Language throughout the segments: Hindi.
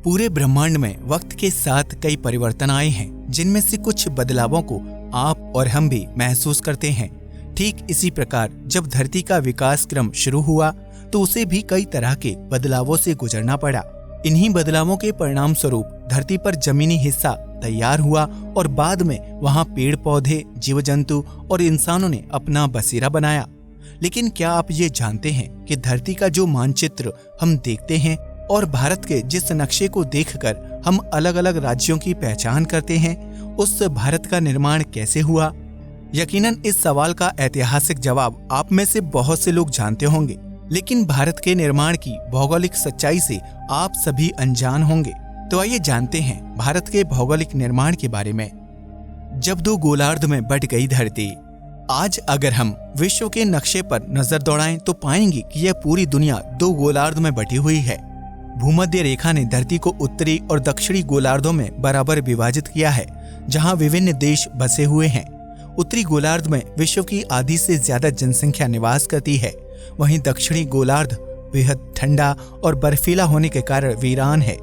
पूरे ब्रह्मांड में वक्त के साथ कई परिवर्तन आए हैं, जिनमें से कुछ बदलावों को आप और हम भी महसूस करते हैं। ठीक इसी प्रकार जब धरती का विकास क्रम शुरू हुआ तो उसे भी कई तरह के बदलावों से गुजरना पड़ा। इन्हीं बदलावों के परिणाम स्वरूप धरती पर जमीनी हिस्सा तैयार हुआ और बाद में वहां पेड़ पौधे, जीव जंतु और इंसानों ने अपना बसेरा बनाया। लेकिन क्या आप ये जानते हैं कि धरती का जो मानचित्र हम देखते हैं और भारत के जिस नक्शे को देखकर हम अलग अलग राज्यों की पहचान करते हैं, उस भारत का निर्माण कैसे हुआ? यकीनन इस सवाल का ऐतिहासिक जवाब आप में से बहुत से लोग जानते होंगे, लेकिन भारत के निर्माण की भौगोलिक सच्चाई से आप सभी अनजान होंगे। तो आइए जानते हैं भारत के भौगोलिक निर्माण के बारे में। जब दो गोलार्ध में बट गई धरती। आज अगर हम विश्व के नक्शे पर नजर दौड़ाएं तो पाएंगे कि यह पूरी दुनिया दो गोलार्ध में बटी हुई है। भूमध्य रेखा ने धरती को उत्तरी और दक्षिणी गोलार्धों में बराबर विभाजित किया है, जहां विभिन्न देश बसे हुए हैं। उत्तरी गोलार्ध में विश्व की आधी से ज्यादा जनसंख्या निवास करती है, वहीं दक्षिणी गोलार्ध बेहद ठंडा और बर्फीला होने के कारण वीरान है।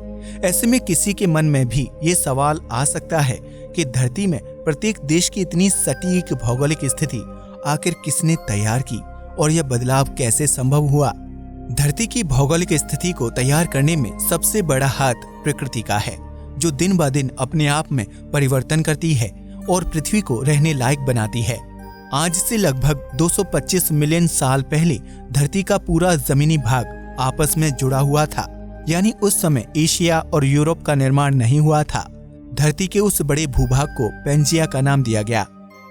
ऐसे में किसी के मन में भी ये सवाल आ सकता है कि धरती में प्रत्येक देश की इतनी सटीक भौगोलिक स्थिति आखिर किसने तैयार की और यह बदलाव कैसे संभव हुआ? धरती की भौगोलिक स्थिति को तैयार करने में सबसे बड़ा हाथ प्रकृति का है, जो दिन ब दिन अपने आप में परिवर्तन करती है और पृथ्वी को रहने लायक बनाती है। आज से लगभग 225 मिलियन साल पहले धरती का पूरा जमीनी भाग आपस में जुड़ा हुआ था, यानी उस समय एशिया और यूरोप का निर्माण नहीं हुआ था। धरती के उस बड़े भूभाग को पेंजिया का नाम दिया गया।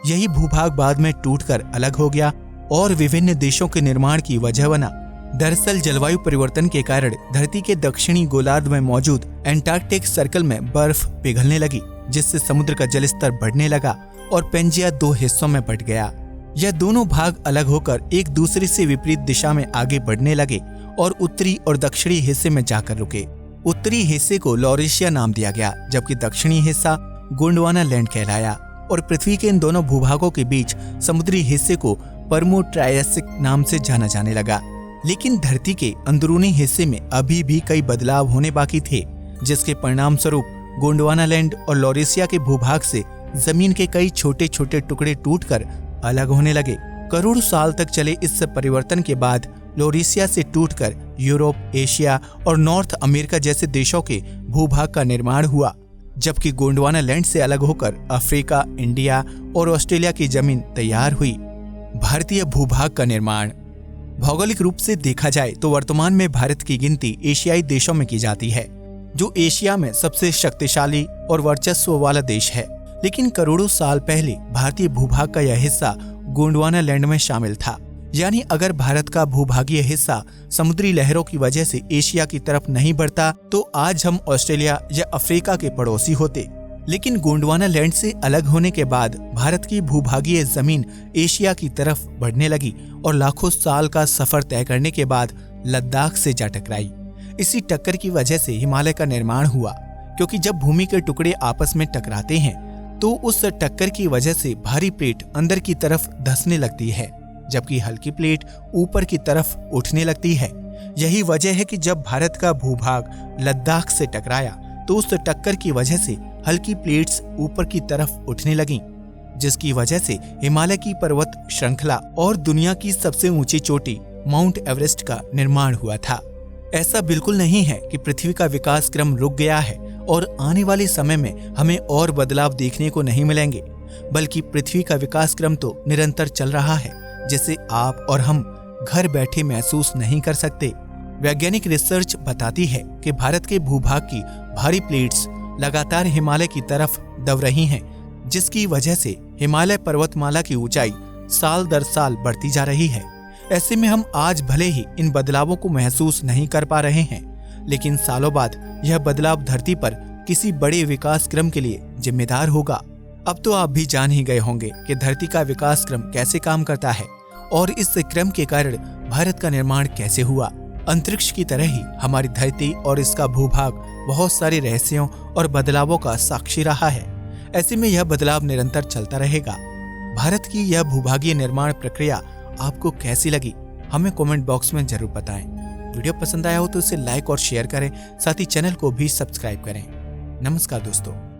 यही भूभाग बाद में टूटकर अलग हो गया और विभिन्न देशों के निर्माण की वजह बना। दरअसल जलवायु परिवर्तन के कारण धरती के दक्षिणी गोलार्ध में मौजूद एंटार्कटिक सर्कल में बर्फ पिघलने लगी, जिससे समुद्र का जलस्तर बढ़ने लगा और पेंजिया दो हिस्सों में बट गया। यह दोनों भाग अलग होकर एक दूसरे से विपरीत दिशा में आगे बढ़ने लगे और उत्तरी और दक्षिणी हिस्से में जाकर रुके। उत्तरी हिस्से को लॉरेशिया नाम दिया गया, जबकि दक्षिणी हिस्सा गोंडवाना लैंड कहलाया और पृथ्वी के इन दोनों भूभागों के बीच समुद्री हिस्से को परमो ट्रायसिक नाम से जाना जाने लगा। लेकिन धरती के अंदरूनी हिस्से में अभी भी कई बदलाव होने बाकी थे, जिसके परिणाम स्वरूप गोंडवाना लैंड और लॉरेशिया के भूभाग से जमीन के कई छोटे छोटे टुकड़े टूटकर अलग होने लगे। करोड़ों साल तक चले इस परिवर्तन के बाद लॉरेशिया से टूटकर यूरोप, एशिया और नॉर्थ अमेरिका जैसे देशों के भूभाग का निर्माण हुआ, जबकि गोंडवाना लैंड से अलग होकर अफ्रीका, इंडिया और ऑस्ट्रेलिया की जमीन तैयार हुई। भारतीय भूभाग का निर्माण। भौगोलिक रूप से देखा जाए तो वर्तमान में भारत की गिनती एशियाई देशों में की जाती है, जो एशिया में सबसे शक्तिशाली और वर्चस्व वाला देश है। लेकिन करोड़ों साल पहले भारतीय भूभाग का यह हिस्सा गोंडवाना लैंड में शामिल था। यानी अगर भारत का भूभागीय हिस्सा समुद्री लहरों की वजह से एशिया की तरफ नहीं बढ़ता तो आज हम ऑस्ट्रेलिया या अफ्रीका के पड़ोसी होते। लेकिन गोंडवाना लैंड से अलग होने के बाद भारत की भूभागीय जमीन एशिया की तरफ बढ़ने लगी और लाखों साल का सफर तय करने के बाद लद्दाख से जा टकराई। इसी टक्कर की वजह से हिमालय का निर्माण हुआ, क्योंकि जब भूमि के टुकड़े आपस में टकराते हैं तो उस टक्कर की वजह से भारी प्लेट अंदर की तरफ धंसने लगती है, जबकि हल्की प्लेट ऊपर की तरफ उठने लगती है। यही वजह है कि जब भारत का भूभाग लद्दाख से टकराया तो उस टक्कर की वजह से हल्की प्लेट्स ऊपर की तरफ उठने लगीं, जिसकी वजह से हिमालय की पर्वत श्रृंखला और दुनिया की सबसे ऊंची चोटी माउंट एवरेस्ट का निर्माण हुआ था। ऐसा बिल्कुल नहीं है कि पृथ्वी का विकास क्रम रुक गया है और आने वाले समय में हमें और बदलाव देखने को नहीं मिलेंगे, बल्कि पृथ्वी का विकास क्रम तो निरंतर चल रहा है, जिसे आप और हम घर बैठे महसूस नहीं कर सकते। वैज्ञानिक रिसर्च बताती है कि भारत के भूभाग की भारी प्लेट्स लगातार हिमालय की तरफ दब रही हैं, जिसकी वजह से हिमालय पर्वतमाला की ऊंचाई साल दर साल बढ़ती जा रही है। ऐसे में हम आज भले ही इन बदलावों को महसूस नहीं कर पा रहे हैं, लेकिन सालों बाद यह बदलाव धरती पर किसी बड़े विकास क्रम के लिए जिम्मेदार होगा। अब तो आप भी जान ही गए होंगे कि धरती का विकास क्रम कैसे काम करता है और इस क्रम के कारण भारत का निर्माण कैसे हुआ। अंतरिक्ष की तरह ही हमारी धरती और इसका भूभाग बहुत सारे रहस्यों और बदलावों का साक्षी रहा है। ऐसे में यह बदलाव निरंतर चलता रहेगा। भारत की यह भूभागीय निर्माण प्रक्रिया आपको कैसी लगी, हमें कमेंट बॉक्स में जरूर बताएं। वीडियो पसंद आया हो तो इसे लाइक और शेयर करें, साथ ही चैनल को भी सब्सक्राइब करें। नमस्कार दोस्तों।